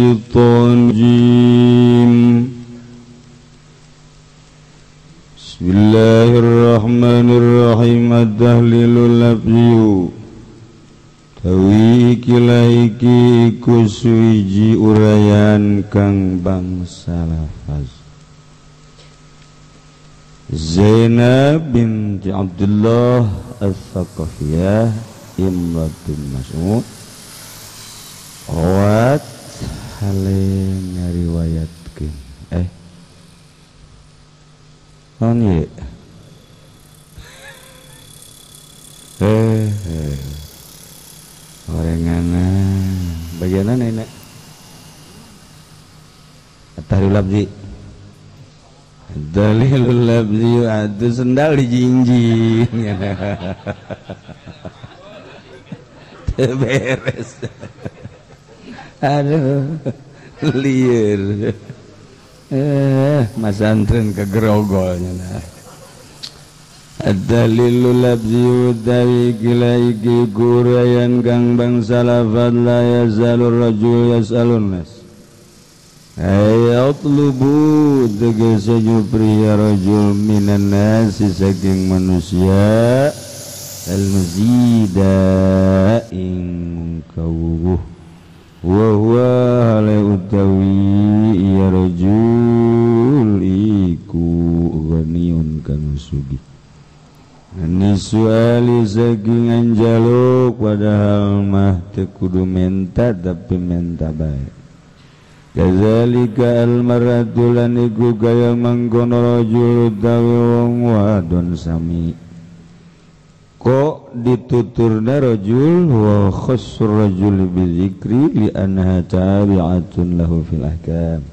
الشيطان الرجيم بسم الله الرحمن الرحيم التهليل اللفظي tawi iki iku suwiji urayan kang bangsa lafaz Zainab binti Abdullah Al-Thaqafiyah Imratun Mas'ud Awat halin ngariwayatkeun naon ye orangana bagian mana ini Tahlil labzi Dalilul labzi atuh sendal dijinjing beres aduh liar mas antren kegerogolnya nah Ad-dalilul labzi utawi kilaiki kurayan kang bangsa lafad la yazalur rajul yasalun nas ayatlubu tegese pria rajul minan nasi saking manusia al-mazida ing kawuh wa huwa hale utawi ya rajul iku ghaniyun kang sugih Nisuali saking anjaluk padahal mah teu kudu menta tapi menta bae. Kadzalika al-mar'atu lan iku kaya mangkono rajul utawi wong wadon sami. Kok dituturna rajul wa khassur rajul bizikri li annaha tabi'atun lahu fil ahkam.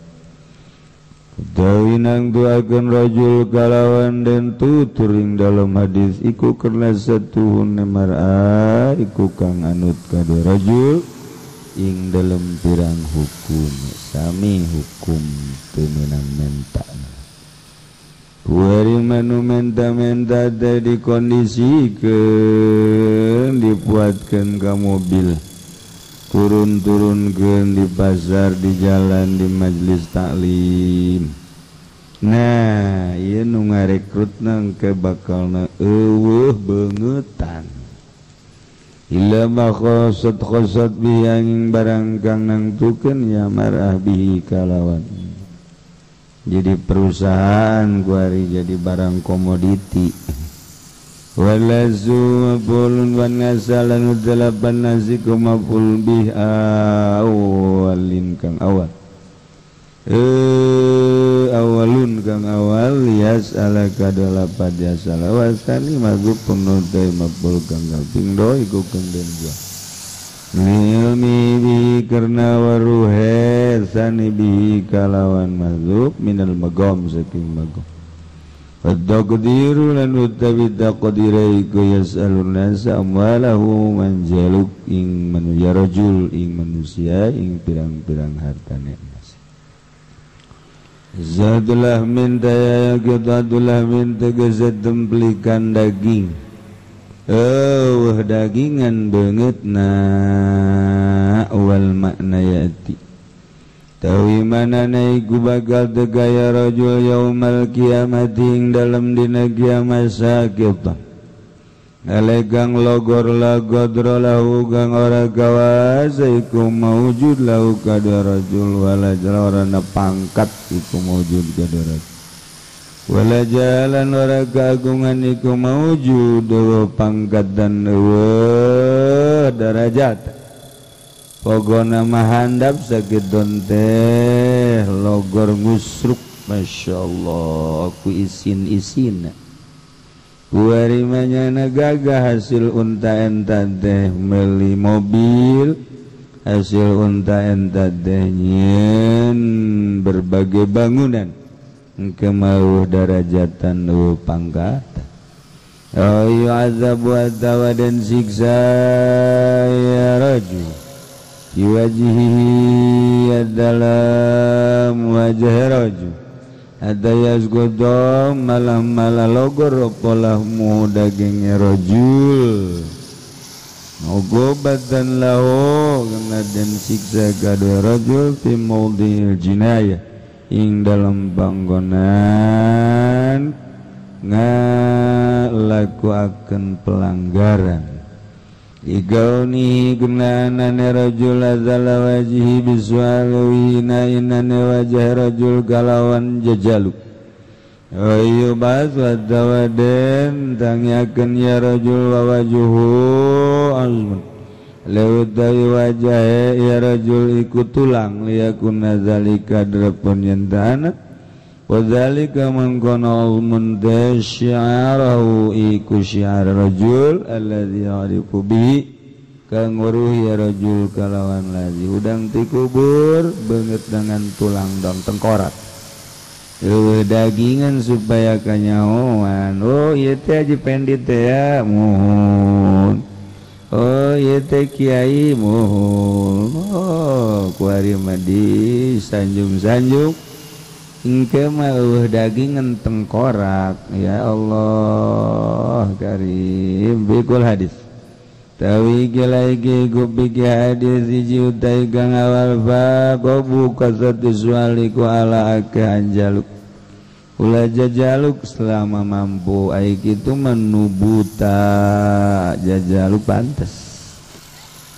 Utawi nang duakeun rajul kalawan den tuturing dalam hadis iku karena satuhun mar'a iku kang anut kade rajul ing dalam pirang hukum sami hukum teu meunang menta kuari manu menta-menta teh dikondisikeun dibuatkeun ka mobil turun-turunkeun di pasar, di jalan, di majelis taklim. Nah, ieu nu ngarekrutna engke bakalna eueuh beungetan. Illa ma khosat bihanging barang kang nangtukeun ya marah bihi kalawan. Jadi perusahaan kuari jadi barang komoditi. Walazu mafulun wan nasalan dalapan nasiku maful bih awalin kang awal awalun kang awal yas'ala kadalapan yas'ala wasani magub penutai maful kang kaping do iku kang den dua ilmi bihi karna waruhe sani bihi kalawan magub minal magom saking magom Ad-taqdiru lan utawi taqdira iku yas'alun nasa amwalahu manjaluk ing manusia rajul ing manusia ing pirang-pirang hartane mas Zadullah min daya qitadullah min tegese templikan daging dagingan beungeutna wal makna yati tawi manana iku bakal tegaya rajul yaumal kiamati ing dalam dina kiamat sakita alegang logor-lagodro lahu kang ora kawasa iku maujud lahu kada rajul wala jarana pangkat iku maujud kada rajul wala jalan ora kagungan iku maujud pangkat dan darajat pokona mahandap sakiton teh logor ngusruk masyaallah aku isin kuari manyana gagah hasil unta enta teh meli mobil hasil unta enta teh nyen berbagai bangunan kemauh darajatan pangkatan ayu azab wa dan siksa ya rajul di wajhihi dalam wajah rajul ada yazgodom malam logor polahmu dagingnya rajul Ugubatan lahu kena dan siksa kadua rajul fi maudhi'il jinayah ing dalam panggonan ngalakuakeun pelanggaran Igauni gunanane rajul azala wajhi biswalu inane wajah rajul kalawan jajaluk ayu bas wadawaden tangiakeun ya rajul wa wajuhu azmun lewutai wajah ya rajul ikut tulang liyakuna zalika drapun yentana wadzalika mangkono almun syi'arahu iku syi'ar rajul alladzi ya'rifu bihi kang weruh ya rajul kalawan ladzi udang ti kubur beungeut dengan tulang dan tengkorak dagingan supaya kanyahoan oh ieu teh aji pendit teh ya muhun oh ieu teh kiai muhun oh kuari mah di sanjung-sanjung engke mah dagingan tengkorak ya Allah karim bikul hadis tawi lagi gubiki hadis hiji utai kang awal fa qabu kasat sualiku ala akanjaluk ulah jajaluk selama mampu ai kitu menubuta jajaluk pantes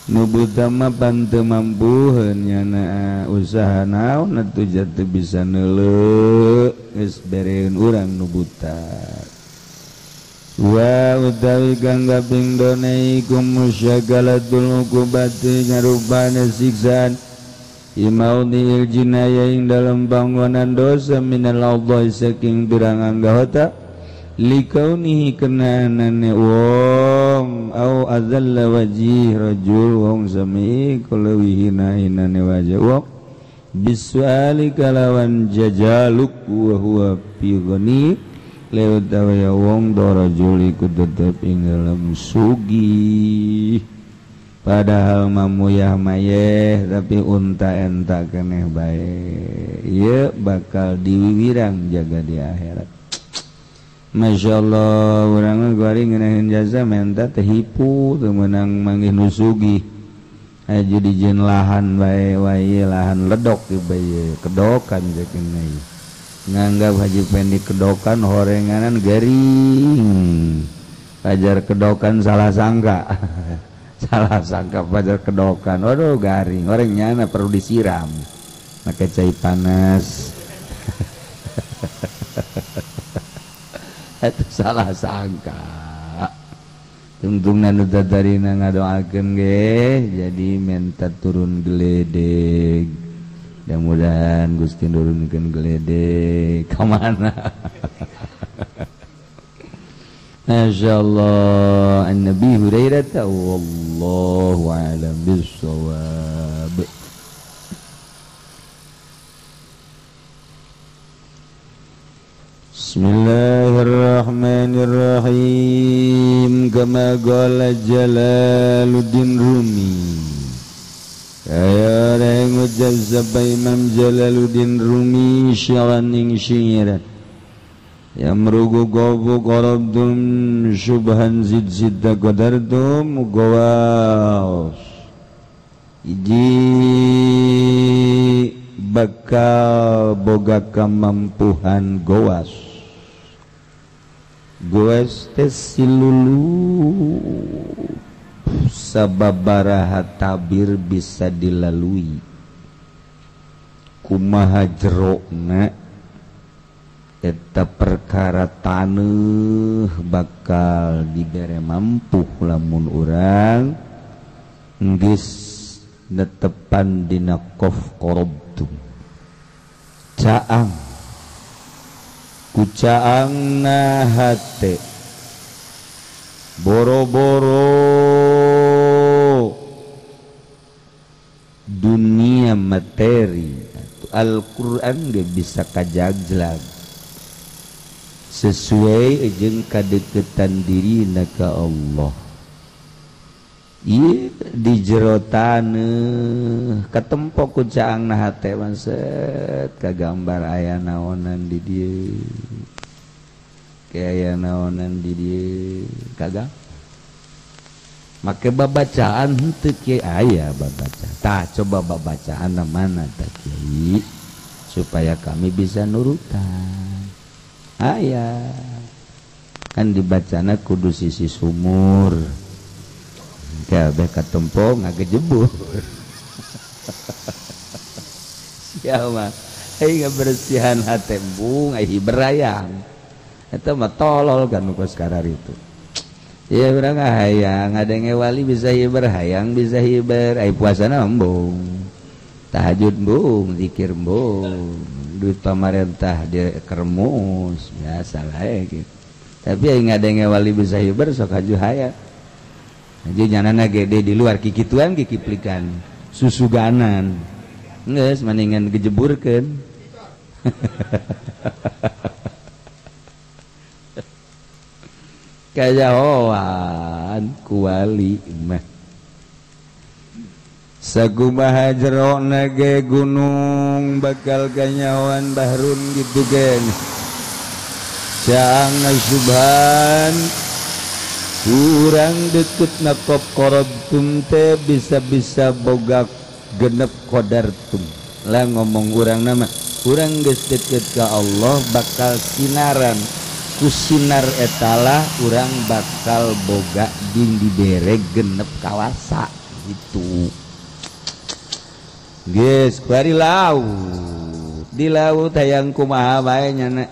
nubuta mah panteu mampuheun nyana usaha naon atuh jatuh bisa neuleuh geus bereun urang nubuta wa utawi kang kaping done iku musyagalatul uqubati ngarupana siksaan imaudhi'il jinayah ing dalam panggonan dosa minal adha saking pirang anggota likaunihi kenanane wong au azalla wajih rajul wong sami kalawihina inane wajah wong bisuali kalawan jajaluk wa huwa fi ghani lewat awaya wong do rajul iku tetep ing dalam sugih padahal mamuyah mayeh tapi unta enta keneh bae ieu bakal diwiwirang jaga di akhirat. Masya Allah orang kuari ngenahin jasa menta terhipu temenang manggih nusugi aja dijin lahan bae wae lahan ledok di bae kedokan jakenai nganggap haji pendi kedokan horenganan garing pajar kedokan salah sangka salah sangka pajar kedokan waduh garing orangnya perlu disiram pakai cai panas itu salah sangka tungtung nanu tatarina ngadoakeun ge jadi minta turun geledeg mudah-mudahan Gusti nurunkeun geledeg ka mana masyaallah an Nabi Hurairah wallahu a'lam bissawab. Bismillahirrahmanirrahim kama qala Jalaluddin Rumi kaya orang ucap sampai Imam Jalaluddin Rumi syi'ran ing syi'ran yamrugu qabu qarabtum syubhan zid zidda qadartum gawas iji bakal boga kemampuan gawas goes tes silulu sababaraha tabir bisa dilalui kumaha jerokna eta perkara taneuh bakal dibere mampu lamun urang geus netepan dina qaf qarabtum caang kucaangna hate boro-boro dunia materi Al-Quran gak bisa kajaglag sesuai jeung kadeketan diri ka Allah ieu di jero taneuh katempo ku caangna hate manset kagambar aya naonan di dieu aya naonan di dieu kagak make babacaan henteu kieu aya babaca tah coba babacaan mana tah kiai supaya kami bisa nurutan aya kan dibacana kudu sisi sumur kabeh katempo ngagejebur sia mah ai ngabersihan hate embung ai berayang eta mah tolol kan ku sekarang itu. Ya urang hayang ngadenge wali bisa hiber hayang bisa hiber ai puasana embung tahajud embung zikir embung duit pamarentah di kermus biasa wae gitu tapi ai ngadenge wali bisa hiber sok haju hayang aja nyanana gede di luar kikituan kikiplikan susuganan geus maningan gejeburkeun kajahoan kuali mah sakumaha jerona ge gunung bakal kanyawan bahrun gitu gen cang subhan kurang deket nakop korobtum teh bisa-bisa boga genep kodartum lah ngomong urang nama urang geus deket ka Allah bakal sinaran ku sinar etalah urang bakal boga ding dibere genep kawasa gitu geus bari laut di laut hayang kumaha bae nyana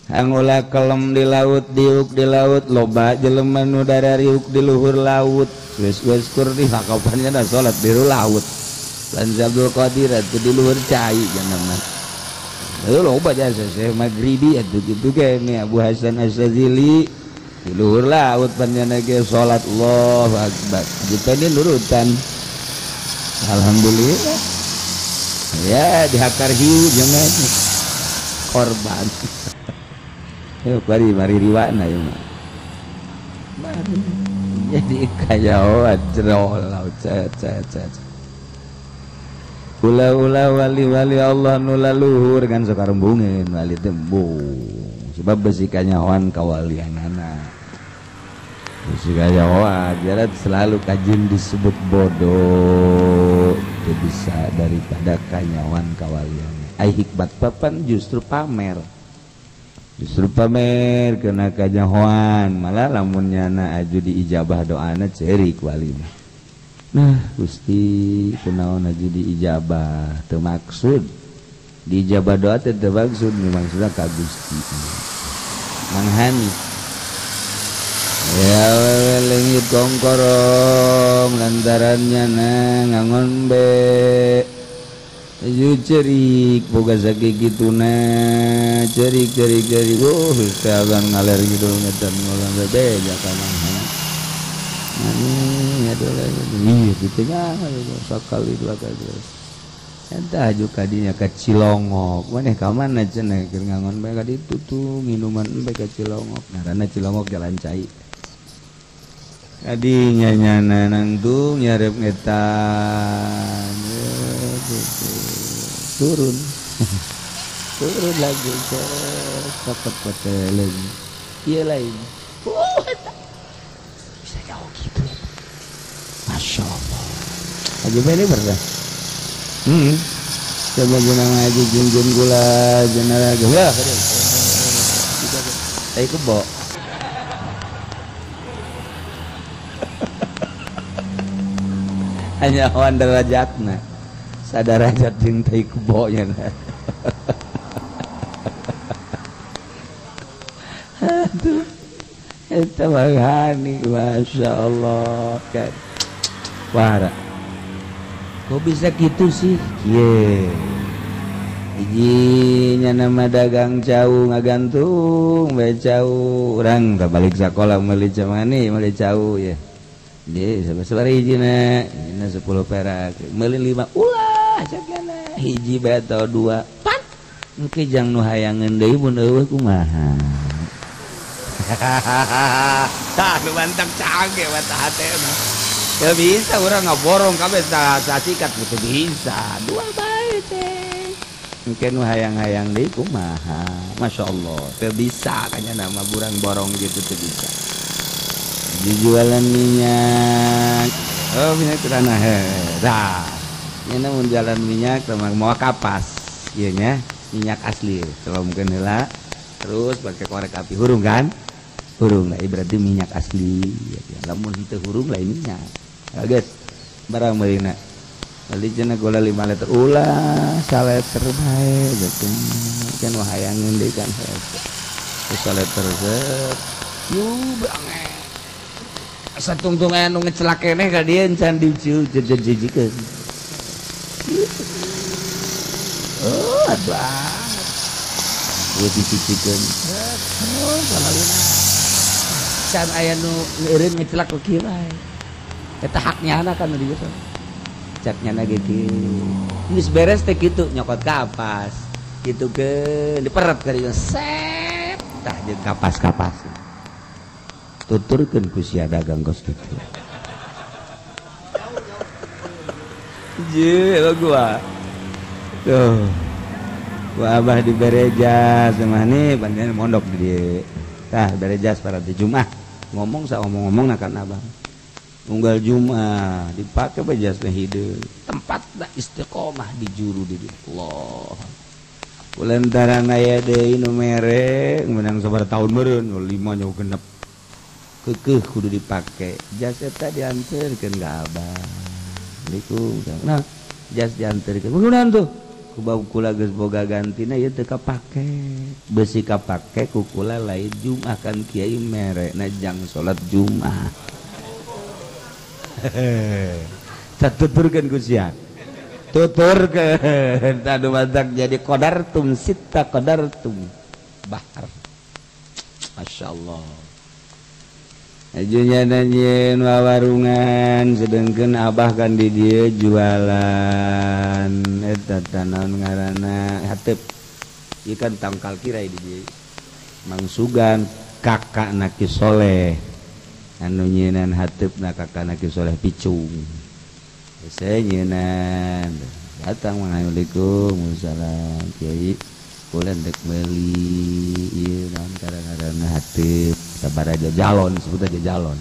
angola kelem di laut diuk di laut loba jelema nu darariuk di luhur laut geus kur di makapannya da salat di laut lan Abdul Qadir atuh di luhur cai jangan loba jasa Syekh Maghribi atuh gitu kene Abu Hasan Asy-Syadzili di luhur laut panjana ge salat Allahu Akbar gitu ini nurutan alhamdulillah ya dihakar hiu jangan korban yuk mari riwana ya mari jadi kaya jero laut Ula-ula wali-wali Allah nula luhur kan sekarang bungin wali tembung sebab besikannya wan kawalianana besikanya wan jarat selalu kajin disebut bodoh itu bisa daripada kanyawan kawalian ai hikmat papan justru pamer kena kanyawan malah lamunnya na aju diijabah doana cerik wali nah Gusti kunaon aja diijabah teu maksud diijabah doa teh teu maksud maksudna ka Gusti manghani ya lengit kongkorong lantarannya na ngangon be aju cerik boga sakituna cerik kagan ngaler gitu ngedan ngolang bebe jakana ini adalah iya gitu nya sekali dua kali entah aju kadinya ke Cilongok maneh ka mana cenah keur ngangon bae ka ditu tuh minuman bae ka Cilongok ngaranna Cilongok Jalan Cai kadinya nyana nangtung nyarep ngetan turun lagi cepet koteleng ieu lain Masya Allah aja ini berdah coba guna ngaji junjun gula jenara gula saya kebo hanya awan derajatna sadarajat jeung tai kebo nya aduh eta mahani Masya Allah kan wara kok bisa gitu sih ye ijinya nama dagang cau ngagantung bae cau urang balik sekolah meuli camani meuli cau ya di sabar hijina 10 perak meuli 5 ulah cakana hiji bae atau 2 pan engke jang nu hayangeun deui mun eueuh kumaha tah nu mantap cage mata hatena ya bisa orang ngaborong kabeh sikat gitu bisa dua bae teh mungkin hayang-hayang deui kumaha Masya Allah teu bisa kanya nama burang borong gitu teu bisa dijualan minyak. Oh, minyak tanah. Dah. Ini mun jalan minyak sama mau kapas. Ieu nya minyak asli. Kalau mungkin heula terus pakai korek api hurung kan? Hurung lah berarti minyak asli. Ya, lamun henteu hurung lain minyak. Kaget barang meulina. Bali cenah gula 5 liter ulah 1 liter bae gitu. Kan wahayang deui kan. 1 liter set. Yu banget. Satungtung aya nu ngecelak keneh ka dieu can dijijikeun. Oh, aduh. Gue dicicikeun. Oh, salaluna. Can aya nu eureun ngecelak ku kieu bae. Eta haknya anak kan dieu. Catnya na gitu. Geus beres teh kitu nyokot kapas. Kitu ke diperet ka dieu. Set. Tah jeung kapas-kapas. Tuturkeun ku sia dagang kos kitu. Je gua. Tuh. Gua abah di berejas sama nih bantuan mondok di dia. Tah berejas para di Jumat. Ngomong sa ngomong-ngomong nakan abang. Unggal Jumat dipakai bejas teh hideung. Tempat da istiqomah di juru di Allah. Kulantaran aya deui nu mere menang sabar tahun meureun 5 nya genep. Keukeuh kudu dipake. Jas eta dianterkeun ka abah. Assalamualaikum. Nah, jas dianterkeun. Kunaon tuh? Ku kula geus boga gantina ieu teu kapake. Besi kapake ku kula lain Jumat kan kiai mere na jang salat Jumat. Tuturkeun ku sia. Tuturkeun tadu matak jadi qadartum sitta qadartum bahar. Masyaallah. Ajunya nanyen wawarungan sedengkeun abah kan di dieu jualan eta tanaon ngaranna hateup ikan tangkal kirai di dieu Mang Sugan kakak Naki Soleh anu nyeunan hateupna kakak Naki Soleh Picung saya nyeunan datang Assalamualaikum Waalaikumsalam Kiai kula dek meuli ieu naon kadang-kadang hateup sabaraha jalon sebut aja jalon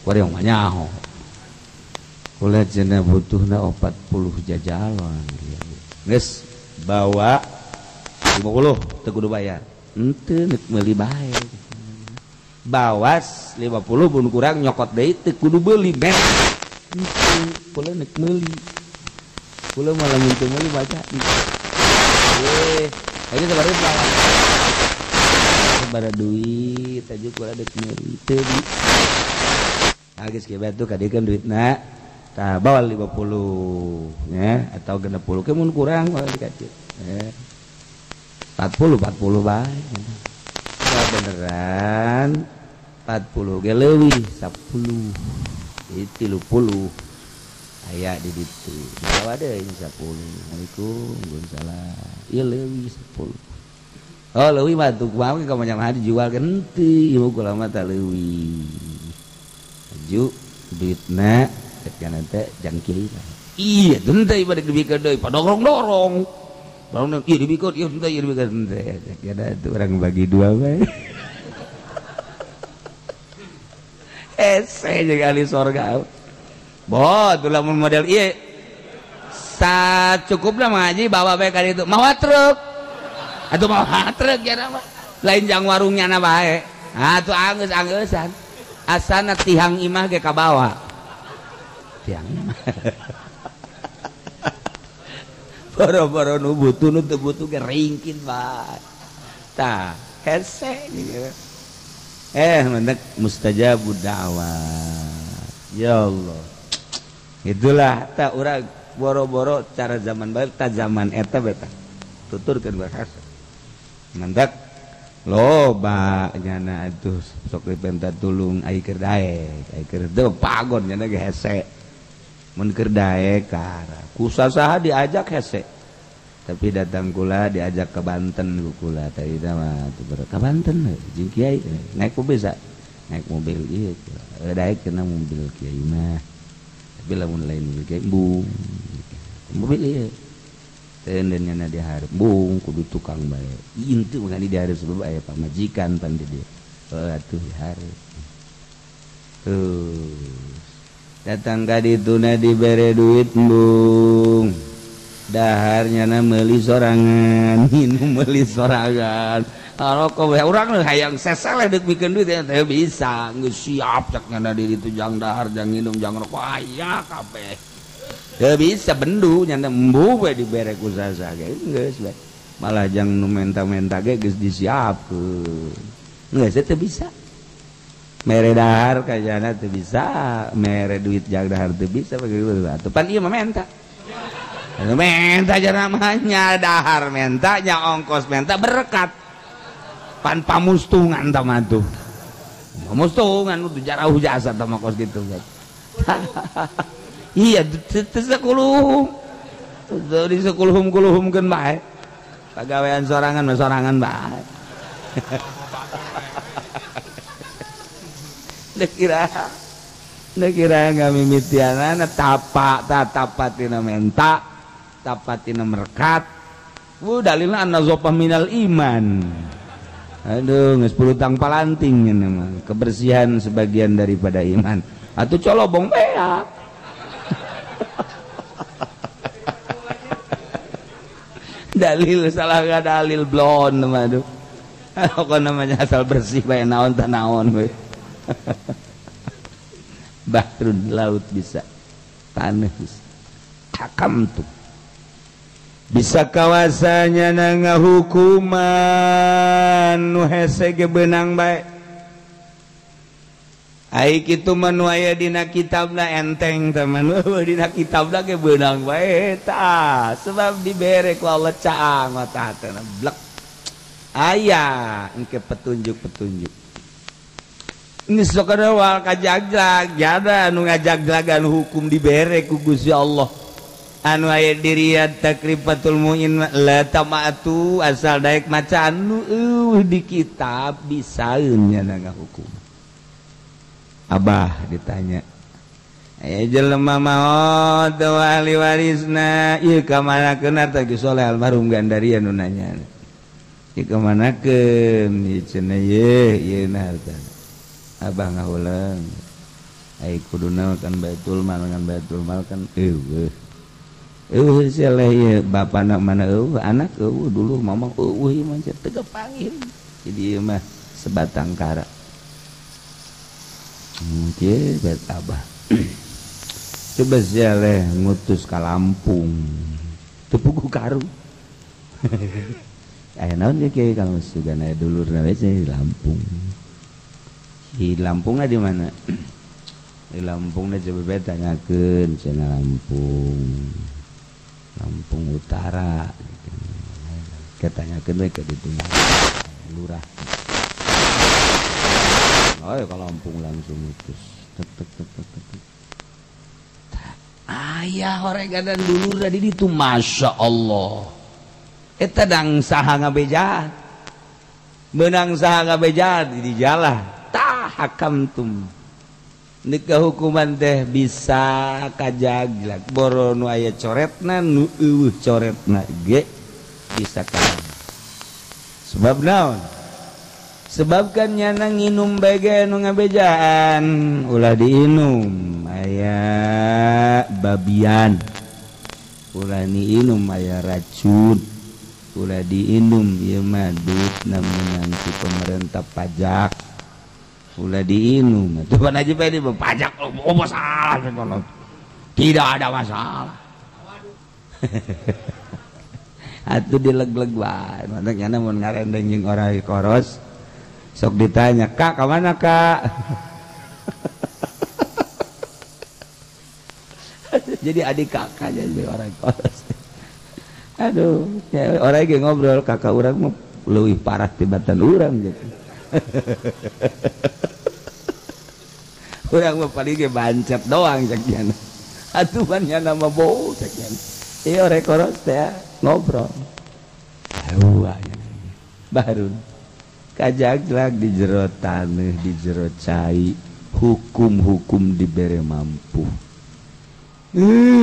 kuring mah nyaho kula cenah butuhna 40 jajalon geus bawa 50 teu kudu bayar henteu nek meuli bae bawas 50 pun kurang nyokot deui teu kudu beuli men kula nek meuli kula malah teu meuli baca aja sebarang lawan sebarang duit aja kula dek meuli teu di geus kieu batu kadiekeun duitna tah bawa 50 nya atau 60 ke mun kurang malah dikacit 40 bae beneran 40 ge leuwih 10 itu 30 aya di ditu bawa deui 10 Assalamualaikum Waalaikumsalam ieu leuwih 10 oh leuwih mah tuh kumaha ka mah dijual kan teu ieu kula mah teh leuwih aju duitna cek kana teh jang kieu iya teu teh bade dibikeun deui padorong-dorong barang ieu dibikeun ieu teh ieu dibikeun teh kada tuh urang bagi dua bae ese jeung ahli sorga boh tuh lamun model iya sacukupna mah haji bawa bae ka ditu mawa truk atuh mawa truk ya mah lain jang warungnya na bae atuh anggeus-angeusan asana tihang imah ge ka bawa tihang imah boro-boro nu butuh nu teu butuh ge ringkin bae tah hese mentek mustajabud da'wah ya Allah itulah tak urang boro-boro cara zaman bae ta zaman eta beta tuturkeun bahasa mendak loba nyana atuh sok dipenta tulung ai keur daek ai keur teu pagon nyana ge hese mun keur daek kara kusasaha diajak hese tapi datang kula diajak ke Banten kula tadi mah ka Banten jeung kiai naik mobil bisa naik mobil ieu daek kena mobil kiai mah tapi lamun lain mobil kayak bung mobil iya tenden nyana diharap bung kudu tukang bae intu mangani diharap sebab aya pamajikan pan di dia atuh diharap datang ka dituna dibere duit embung daharnya na meuli sorangan minum meuli sorangan rokok we urang hayang sesele deuk mikeun duit teh bisa geus siap cak ngana di ditu jang dahar jang minum jang rokok aya kabeh teu bisa bendu nya embu we dibere ku sasa ge geus we malah jang nu menta-menta ge geus disiapkeun geus teu bisa mere dahar kajana teu bisa mere duit jag dahar teu bisa bagaimana atuh pan ieu mah menta menta aja namanya dahar menta nya ongkos menta berkat pan pamustungan tah mah tuh pamustungan udah jarauh jasa tah mah kos gitu iya teu sakuluhum teu di sakuluhum-kuluhumkeun bae pagawean sorangan mah sorangan bae Dekira ngamimitianana tapatina menta tapatina merkat dalilna an-nazafah minal iman aduh geus pulutang palanting mah kebersihan sebagian daripada iman atuh colobong beak dalil salah dalil blon mah aduh apa namanya asal bersih bae naon tah naon we bahrun laut bisa tanah bisa hakam tuh bisa kawasanya na hukuman nu hese ge beunang bae ai kitu mah nu aya dina kitabna enteng teman dina kitabna ge beunang bae tah sebab dibere ku Allah caang mata teh blek aya engke petunjuk-petunjuk ini sokana wal kajaglag jada anu ngajaglagan hukum dibere ku Gusti Allah anu aya di Riyad Takrifatul Mu'in la tamatu asal daek maca anu di kitab bisaeun nya ngahukum abah ditanya aya jelema maot wali warisna ieu ka manakeun arta Gus Soleh almarhum Gandaria nu nanya ieu ka manakeun ieu cenah ieu na harta abah ngahulang ai kuduna kan baitul mal kan saleh ieu bapana mana anak dulu mamang ieu mah teu panggil jadi ieu mah sebatang kara kieu bet abah coba saleh ngutus ka Lampung teu puguh karu aya naon kieu kalau sugana dulurna we di Lampung di Lampungnya di mana? Di Lampungnya coba tanyakeun cenah Lampung Utara. Ketanyakeun we ke ditu lurah. Oh ya kalau Lampung langsung utus. Tek. Aya horegadan dulur di ditu masya Allah. Eta dang saha ngabejaan. Menang saha ngabejaan di jalan. Hakamtum nikah hukuman teh bisa kajaglag boro nu aya coretna nu eueuh coretna ge bisa kajaglag sebab naon sebabkan nyana nginum bege nu ngabejaan ulah diinum aya babian ulah diinum aya racun ulah diinum ieu mah duitna meunang si pemerintah pajak ulah diinum tuh pan aja ini pajak oh masalah tidak ada masalah atuh dileg-leg bae makanya mun ngarendeng jeung orang koros sok ditanya kak kemana kak jadi adik kakak jadi orang koros aduh ya, orang yang ngobrol kakak orang mah leuwih parah tibatan urang gitu urang mah paling ge bancet doang cek nya atuh nya nama bau cek nya ieu rek koros teh ngobrol baru kajaglag di jero taneuh di jero cai hukum-hukum dibere mampu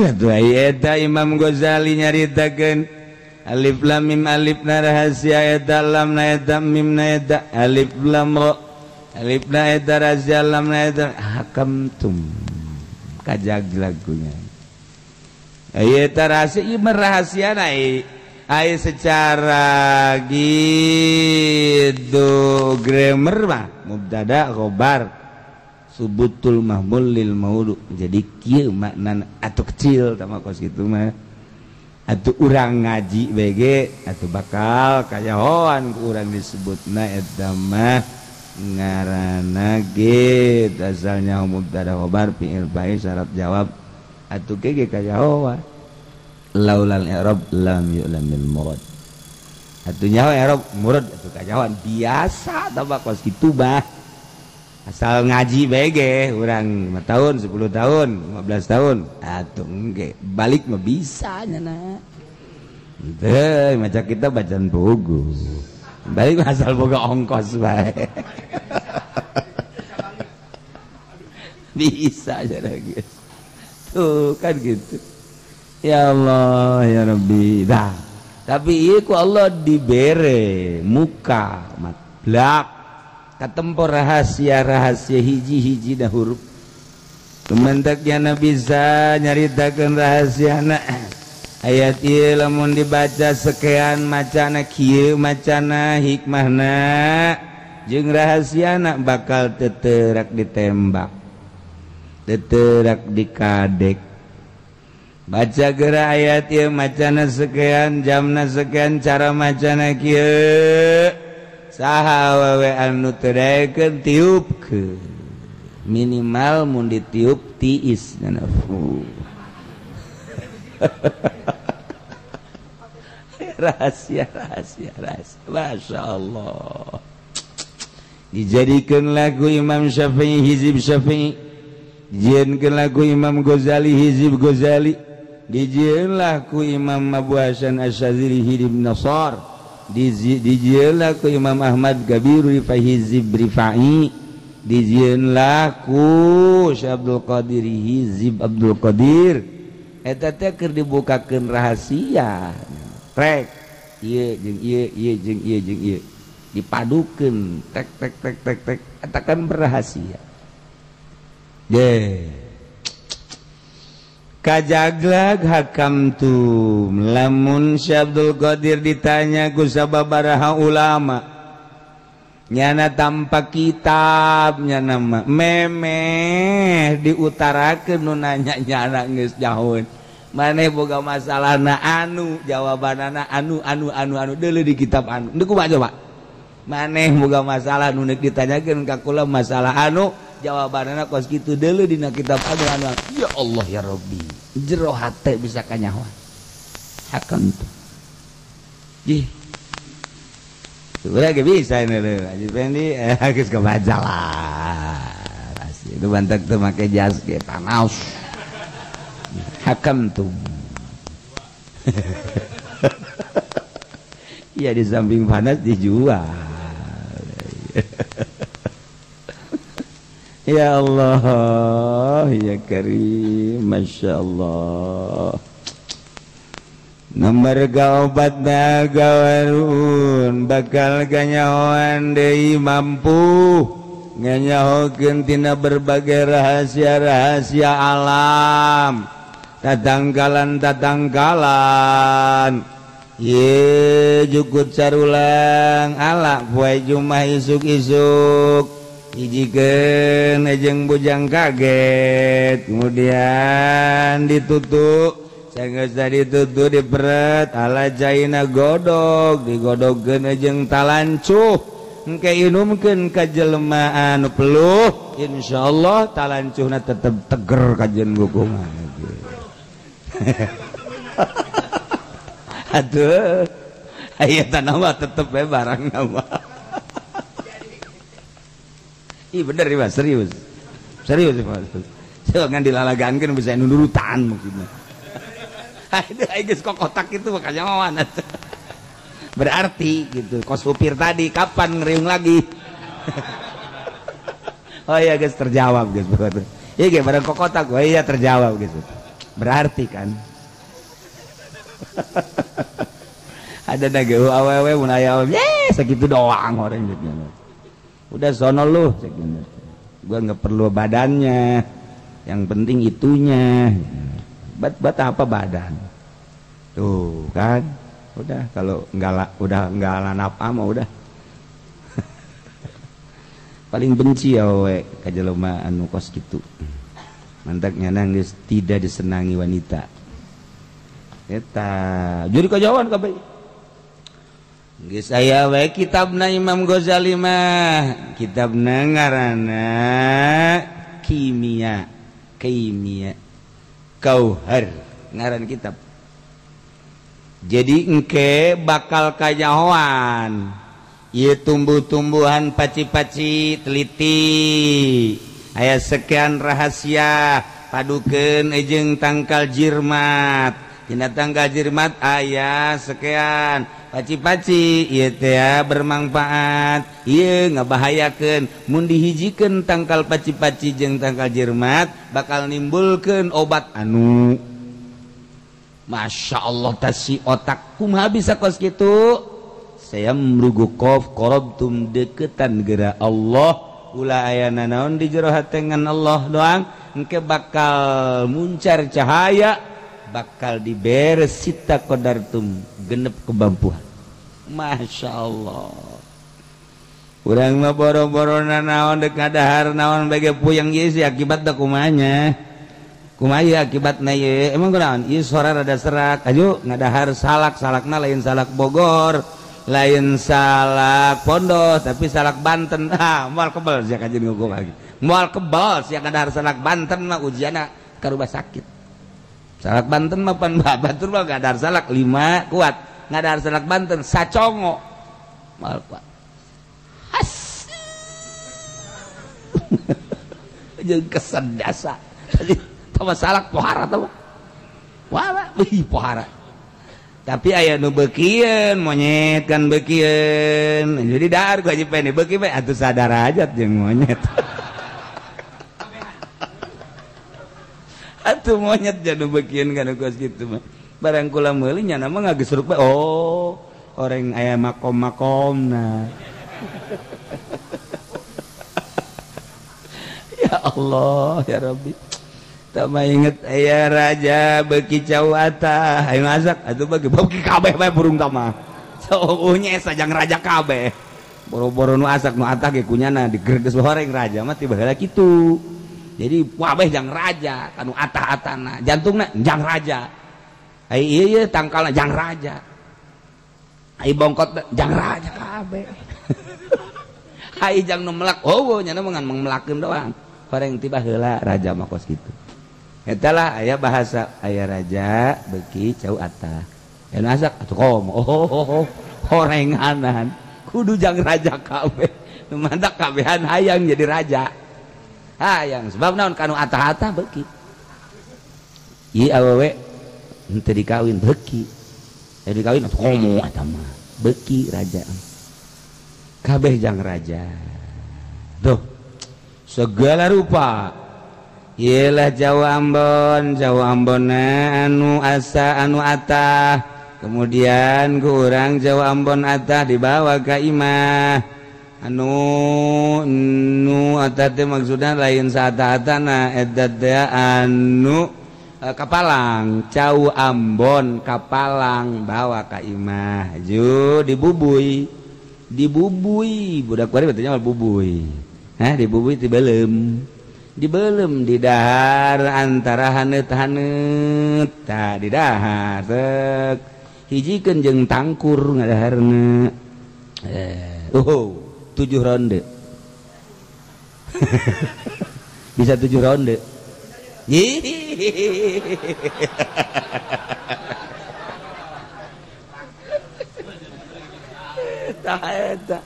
atuh eta Imam Ghazali nyaritakeun alif lam mim alif na rahasia eta lam na eta mim na eta alif lam ra alifna eta rahasia lamna eta hakamtum kajag lagunya aya eta rahasia ieu merahasiana aya secara gitu grammar mah mubtada khobar subutul mahmul lil maudu jadi kieu makna atuh kecil tama kos kitu mah atuh urang ngaji BG atuh bakal kayahoan ku urang disebutna eta mah ngaranna ge asalnya mubtada khobar fi'il fa'il syarat jawab atuh ge kayahoan laulal i'rab lam yu'lam bil murad atuh nyaho i'rab murad atuh kayahoan biasa tama kos kitu bah asal ngaji BG urang 5 tahun 10 tahun 15 tahun atuh engke balik mah bisa nyana teu maca kita bacaan buku balik asal boga ongkos bae bisa aja guys tuh kan gitu ya Allah ya Rabbi dah tapi ieu ku Allah dibere muka matlak katempor rahasia hiji-hiji dah huruf kementaknya bisa nyaritakeun rahasiana ayat ieu lamun dibaca sekean macana kieu macana hikmahna jeung rahasiana bakal teu ditembak teu dikadek baca geura ayat ieu macana sekean jamna sekean cara macana kieu saha wawe anu teu daekeun tiupkeun minimal mun ditiup tiis cenah rahasia Masya Allah dijadikan lagu Imam Syafi'i hizib Syafi'i dijadikan lagu Imam Ghazali hizib Ghazali dijadikan lagu Imam Abu Hasan Asy'adzili hizib Nasar dijadikan lagu Imam Ahmad Gabiru hizib Rifa'i dijadikan lagu Syekh Abdul Qadir hizib Abdul Qadir eta teh keur dibukakeun rahasia rek ieu jeung ieu dipadukeun tek eta kan berrahasia ye kajaglag hakamtum lamun Syekh Abdul Qadir ditanya ku sababaraha ulama nyana tanpa kitab nyana mah memeh diutarakeun nu nanya nyana geus jahun maneh boga masalahna anu jawabanana anu deuleu di kitab anu deuk kumaha coba maneh boga masalah nu neuk ditanyakeun ka kula masalah anu jawabanana kos kitu deuleu dina kitab anu ya Allah ya Rabbi jero hate bisa kanyahoan hakan tuh ih udah gak bisa ini loh Haji Pendi harus kebaca lah itu bantak tuh pakai jas kayak tanaus hakam tuh iya di samping panas dijual ya Allah ya Karim Masya Allah nomor obat gawarun bakal kanyahoan deui mampu nganyahokeun tina berbagai rahasia-rahasia alam tatangkalan ye jukut sarulang ala poe Jumat isuk-isuk hijikeun ejeng bujang kaget kemudian ditutup sanggeus ditutup diperet ala jaina godog digodogkeun jeung talancuh engke inumkeun ka jelema anu peluh insyaallah talancuhna tetep teger kajen gukungan aduh aya tanah mah tetep we barang nama ih bener ya serius Mas jangan dilalagaankeun bisa nurutan maksudnya itu guys kok kotak itu makanya mawan berarti gitu kos supir tadi kapan ngeriung lagi oh iya guys terjawab guys iya guys barang kok kotak oh iya terjawab gitu berarti kan ada naga awewe mun aya segitu doang orang gitu udah sono lu, gua nggak perlu badannya, yang penting itunya. Bat apa badan? Tuh kan, udah kalau udah nggak lanap ama udah. Paling benci ya we kajelema anu kos gitu. Mantaknya nangis tidak disenangi wanita. Eta jadi kajawan kabeh. Geus aya we kitabna Imam Ghazali mah, kitabna ngaranna kimia Kauhar ngaran kitab. Jadi engke bakal kajahoan ieu tumbuh-tumbuhan paci-paci teliti aya sekian rahasia padukeun jeung tangkal jirmat. Tina tangkal jirmat aya sekian paci-paci ieu teh bermanfaat, ieu ngabahayakeun mun dihijikeun tangkal paci-paci jeung tangkal jirmat bakal nimbulkeun obat anu Masya Allah tasi otak kumaha bisa kos kitu. Saya merugu kof korobtum deketan gera Allah ulah ayana naon di jero hatengan Allah doang engke bakal muncar cahaya, bakal diberes sita kodartum genep kebampuhan. Masya Allah. Urang mah boro-borona naon dek ngadahar naon bage puyeng ieu sih akibat da kumanya. Kumaha akibatna ieu? Emang kunaon? Ieu sora rada serak. Aju ngadahar salakna lain salak Bogor, lain salak Pondos, tapi salak Banten. Moal kebal sia kajeun ngogok lagi. Moal kebal sia ngadahar salak Banten mah ujianna karuba sakit. Salak Banten mah pan batur mah ngadahar salak 5 kuat. Ngadahar salak Banten sacongo. Moal kuat. Has. Jeung kesedasa. Tama salak pohara tama. Wala, pohara. Tapi aya nu beukieun monyet kan beukieun. Jadi dahar ku haji pene beuki we atuh sadarajat jeung monyet. Atuh monyet janu beukieun kana kos kitu mah. Barang kula meuli nya mah ngagesruk we. Oh, orang aya makom-makomna. Ya Allah, ya Rabbi. Tama inget aya raja beuki cau atah aya masak atuh beuki kabeh bae burung tama saunya sajang raja kabeh boro-boro nu asak nu atah ge kunyana digreges horeng raja mah tiba heula kitu. Jadi wabeh jang raja kanu atah-atana jantungna jang raja ai ieu tangkalna jang raja ai bongkot jang raja kabeh. Ai jang nu melak nya mah ngan melakeun doang horeng tiba heula raja mah kos kitu. Etalah aya bahasa aya raja beuki cau atah. Anu asak atuh komo. Oh, horenganan. Kudu jang raja kabeh. Nu mantak kabehan hayang jadi raja. Hayang sebab naon kanu atah-atah beuki. Ieu awewe henteu dikawin beuki. Aya dikawin atuh komo eta mah. Beuki raja. Kabeh jang raja. Tuh. Segala rupa ialah Jawa Ambon anu asa anu atah. Kemudian ku urang Jawa Ambon atah dibawa ka imah anu atah teh maksudna lain saatah-atahna eta teh anu kapalang Jawa Ambon kapalang bawa ka imah ju dibubui budak bari betulnya bubui dibubui ti dibelem di dahar antara haneut-haneut tah di dahar tek hijikeun jeung tangkur ngadaharna 7 ronde. Bisa 7 ronde. Eta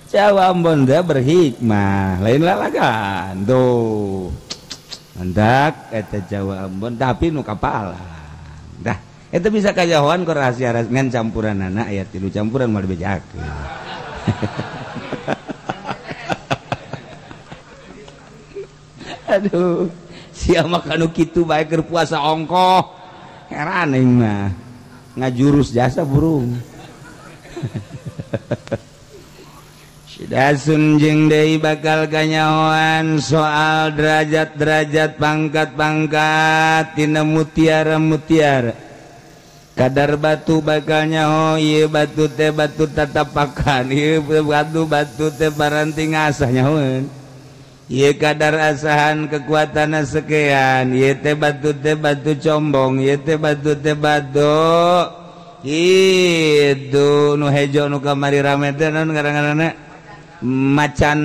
Jawa Ambon teh berhikmah lain lalagan tuh hendak eta Jawa Ambon tapi nu kapalan dah eta bisa kajahoan ku rahasia ngan campuranana aya 3 campuran mah dibejakeun. Aduh sia mah kanu kitu bae keur puasa ongkoh heran aing mah ngajurus jasa burung. Dasun jeung deui bakal kanyahoan soal derajat-derajat pangkat-pangkat tina mutiara-mutiara. Kadar batu bakal nyaho ieu batu teh batu tatapakan, ieu batu teh paranti ngasah nyahoeun. Ieu kadar asahan kekuatanna sekean, ieu teh batu combong, ieu teh batu itu nu hejo nu kamari rame teh naon ngaranna macan.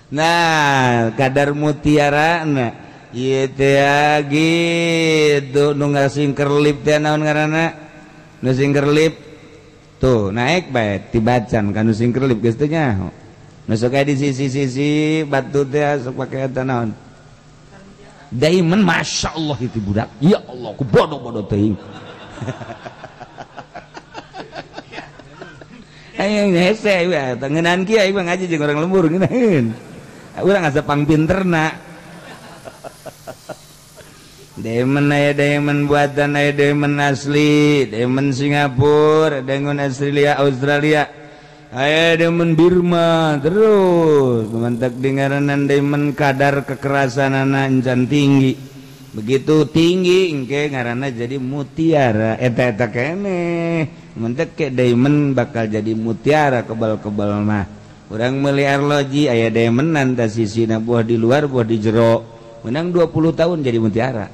Nah kadar mutiara na ieu teh gitu nu ngasingkerlip teh naon ngaranna nu singkerlip tuh naik bae tibacan kan nu singkerlip geus teh nyaho nu sok aya di sisi-sisi batu teh sok pake eta naon diamond. Masya Allah itu budak, ya Allah ku bodoh-bodoh teuing. Ayo hese we ngeunaan kieu mah ngaji jeung urang lembur ngeunaheun. Urang asa pangpinterna. Diamond aya diamond buatan, aya diamond asli, diamond Singapura, diamond Australia. Aya diamond Birma terus mantak dengaranan diamond kadar kekerasanana encan tinggi. Begitu tinggi engke ngaranna jadi mutiara. Eta keneh mentek ke diamond bakal jadi mutiara kebal-kebal mah. Urang meuli arloji aya diamondan ta sisina buah di luar buah di jero. Menang 20 tahun jadi mutiara.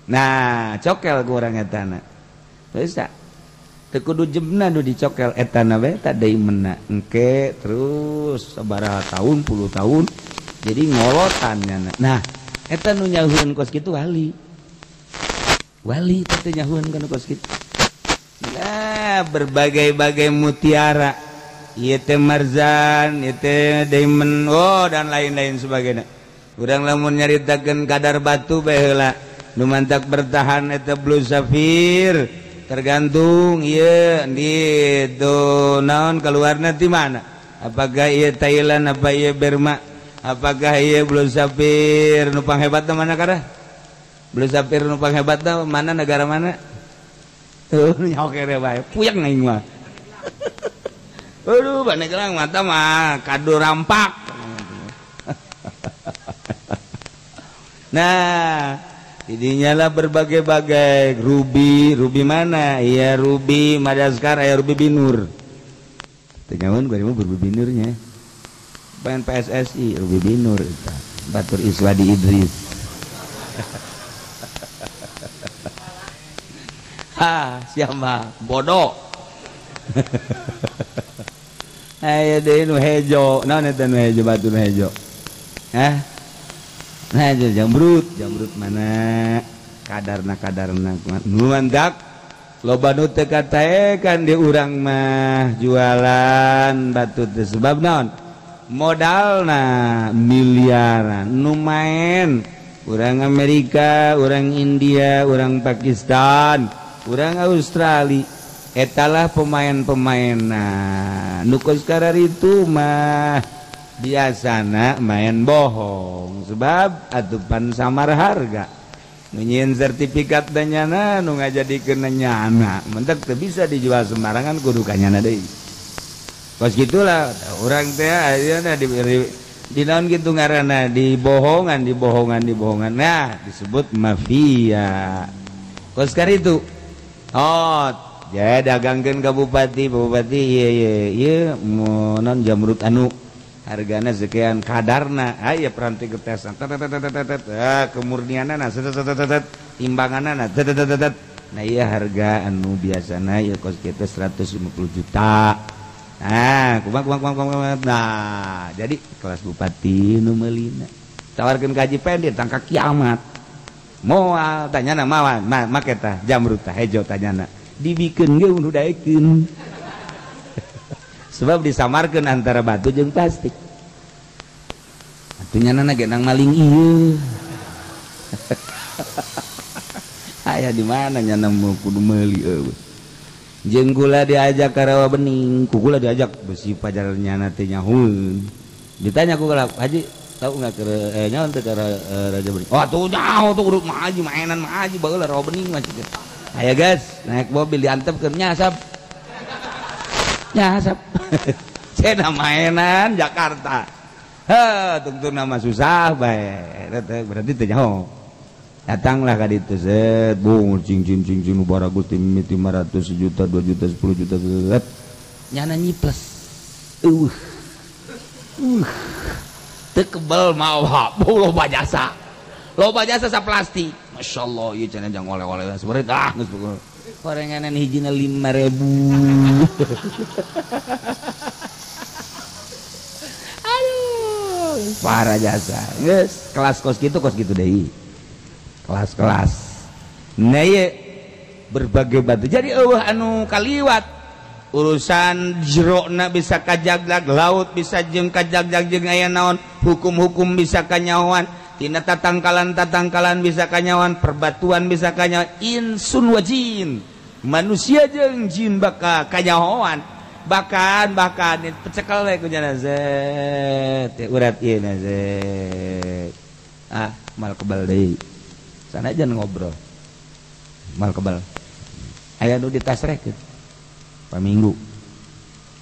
Nah, cokel ku urang etana. Bisa. Teu kudu jemna nu dicokel etana we ta diamondna. Engke terus sabaraha tahun, 10 tahun jadi ngolotan nya. Nah, eta nu nyahueun kos kitu wali. Wali teh nyahueun kana kos kitu. Nah, berbagai-bagai mutiara, ieu teh marzan, ieu teh diamond, oh dan lain-lain sebagainya. Urang lamun nyaritakeun kadar batu bae heula, nu mantak bertahan eta blue sapphire, tergantung ieu di do naon keluarna ti mana. Apakah ieu Thailand, apa ieu Burma, apakah ieu blue sapphire nu panghebatna mana kada? Blue sapphire nu panghebatna mana, negara mana? Tuh nyokere bae puyeng aing mah. Aduh bane gelang mata mah kado rampak. Nah, didinya lah berbagai-bagai ruby mana? Iya ruby Madagaskar, aya ruby binur. Teu nyahoeun gua mah ruby binurnya. Pemain PSSI ruby binur eta. Batur Iswadi Idris. Ha, siapa bodoh. Ayo deh nu hejo, naon eta nu hejo batu nu hejo. Hah? Nah, jamrut mana? Kadarna nu mandak loba nu teu kataekan di urang mah jualan batu teh sebab naon? Modalna miliaran nu main urang Amerika, urang India, urang Pakistan, urang Australia. Etalah pemain-pemain. Nah, nu sekarang itu mah biasana main bohong sebab atupan samar harga. Nu nyieun sertifikat danyana nu ngajadikeun nyana, mentek teu bisa dijual sembarangan kudu kanyana deui. Kos gitulah urang teh ayeuna di naon kitu ngaranna dibohongan. Nah, disebut mafia. Kos sekarang itu. Oh, ya dagangkeun ka bupati ieu non jamrut anu hargana sekian kadarna aya peranti getesan kemurnianana timbanganana nah iya harga anu biasana ieu kos kitu 150 juta. Nah kumaha nah jadi kelas bupati nu meulina tawarkeun ka Haji Pendit tangka kiamat moal tanyana mawan make tah jamrut tah hejo tanyana dibikeun ge nu daekeun. Sebab disamarkeun antara batu jeung plastik. Atunya nana ge nang maling ieu. Aya di mana nya nemu kudu meuli eueuh. Jeung kula diajak ka rawa bening, ku kula diajak besi pajarnya teh nyahoeun. Ditanya ku kula, Haji tahu enggak ke nyaon teh ka Raja Bening. Oh atuh nyaho tuh kudu maji mainan maji baheula rawa bening mah aya guys naik mobil diantepkeun nyasap Cenah mainan Jakarta. Tungtung nama susah bae. Berarti teu nyaho. Datanglah ka ditu set, bung cing nu baragus ti mimiti 500 juta 2 juta 10 juta set. Nyana nyiples. Teu kebel mah loba jasa. Loba jasa sa plastik. Masyaallah ieu cenah jang oleh-oleh sebenarnya geus pokokna. Gorenganan hijina 5.000. Aduh, para jasa. Geus kelas kos gitu deui. Kelas-kelas. Nah ieu berbagai batu. Jadi eueuh anu kaliwat urusan jerona bisa kajaglag laut bisa jeung kajaglag jeung aya naon hukum-hukum bisa kanyawan tina tatangkalan bisa kanyawan perbatuan bisa kanyawan insun wa jin manusia jeung jin baka kanyawan bahkan pecekel we ku jana zet urat ieu na zet mal kebal deui sanajan ngobrol mal kebal aya nu ditasrekeun minggu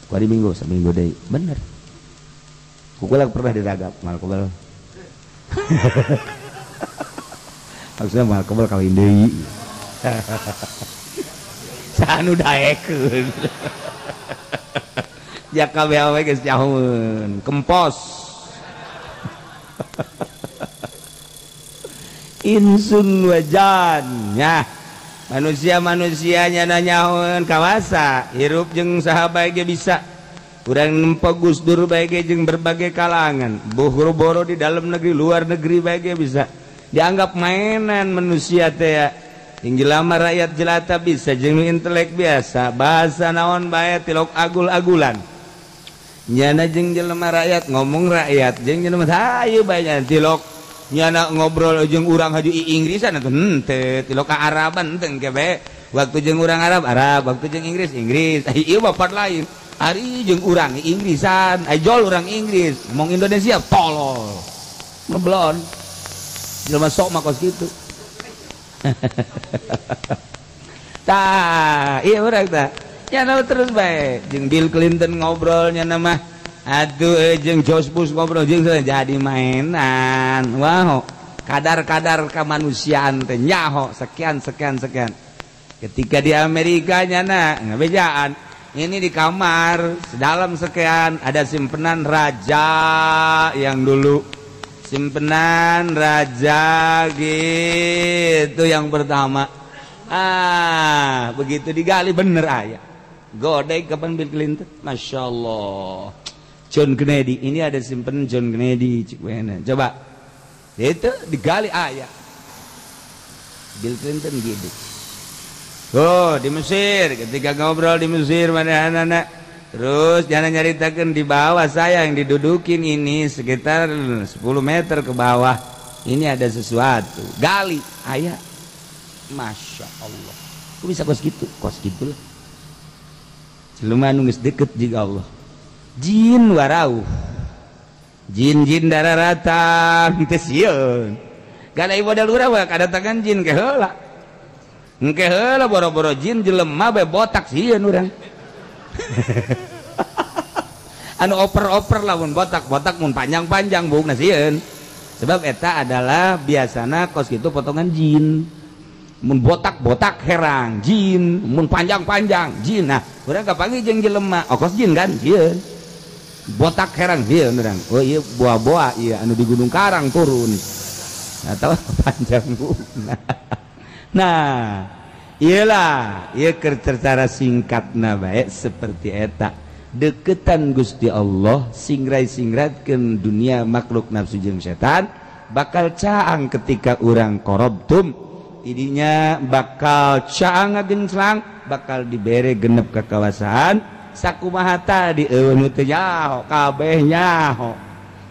kuari minggu seminggu deh bener kukulah pernah diragap mal kebal maksudnya mal kebal kawin deui sanu daekeun jaka beawe geus nyahoeun kempos insun wajan nya manusia-manusianya nanyaun kawasa hirup jeung sahabat ge bisa urang nempo Gus Dur bae ge jeung berbagai kalangan boro-boro di dalam negeri luar negeri bae ge bisa dianggap mainan manusia teh ya jeung jelema rakyat jelata bisa jeung intelek biasa bahasa naon bae tilok agul-agulan nyana jeung jelema rakyat ngomong rakyat jeung jelema hayu bae tilok nyana ngobrol jeung urang haju Inggrisan atuh henteu tilok ka Araban teu kebe waktu jeung urang Arab waktu jeung Inggris ieu bapat lain ari jeung urang Inggrisan ajol urang Inggris ngomong Indonesia tolol ngeblon jelema sok mah kos kitu tah ieu urang tah nyana terus bae jeung Bill Clinton ngobrol nyana mah aduh jeung George Bush ngobrol jeung jadi mainan wow kadar-kadar kemanusiaan teh nyaho sekian ketika di Amerika nyana ngabejaan ini di kamar sedalam sekian ada simpenan raja yang dulu simpenan raja gitu yang pertama begitu digali bener aya godek kapan Bill Clinton Masya Allah John Kennedy ini ada simpen John Kennedy coba itu digali ayah Bill Clinton gitu di Mesir ketika ngobrol di Mesir mana anak terus jangan nyaritakan di bawah saya yang didudukin ini sekitar 10 meter ke bawah ini ada sesuatu gali ayah Masya Allah kok bisa kos gitu lah jelema nu geus deket juga Allah jin warau jin dararatang teu sieun kana ibadah lurah we kadatangan jin ke heula engke heula boro-boro jin jelema bae botak sieun urang anu oper-oper lamun botak mun panjang-panjang bungna sieun sebab eta adalah biasana kos kitu potongan jin mun botak-botak herang jin mun panjang-panjang jin nah urang kapanggih jeung jelema kos jin kan sieun botak herang dia orang oh iya buah-buah iya anu di Gunung Karang turun atau panjang nah iyalah iya secara singkatna baik seperti eta deketan Gusti Allah singrai-singratkeun dunia makhluk nafsu jeung setan bakal caang ketika urang korobtum idinya bakal caang ngagenclang bakal dibere genep kekuasaan sakumaha tadi eueuh teh nyaho kabeh nyaho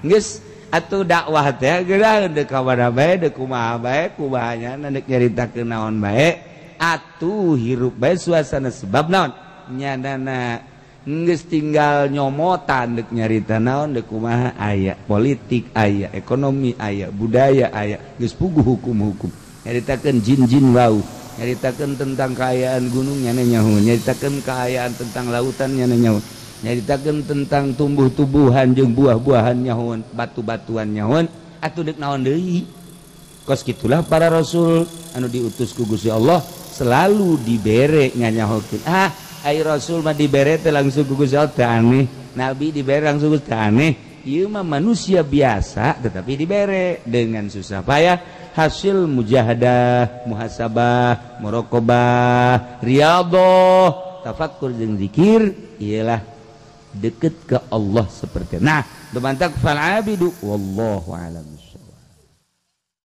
geus atuh dakwah teh geura deuk ka mana bae deuk kumaha bae kubahanya deuk nyaritakeun naon bae atuh hirup bae suasana sebab naon nyadana geus tinggal nyomotan deuk nyarita naon deuk kumaha aya politik aya ekonomi aya budaya aya geus puguh hukum-hukum nyaritakeun jin-jin wau nyaritakeun tentang kekayaan gunung nyana nyaho nyaritakeun kekayaan tentang lautan nyana nyaho nyaritakeun tentang tumbuh-tumbuhan jeung buah-buahan nyahoan batu-batuan nyahoan atuh deuk naon deui kos gitulah para rasul anu diutus ku Gusti Allah selalu dibere nganyahokeun ai rasul mah dibere teh langsung ku Gusti Allah teu aneh nabi dibere langsung teu aneh ieu mah manusia biasa tetapi dibere dengan susah payah hasil mujahadah muhasabah muraqabah riyadhah tafakkur jeung zikir ialah deket ke Allah seperti nah bemantak fal abidu wallahu a'lam.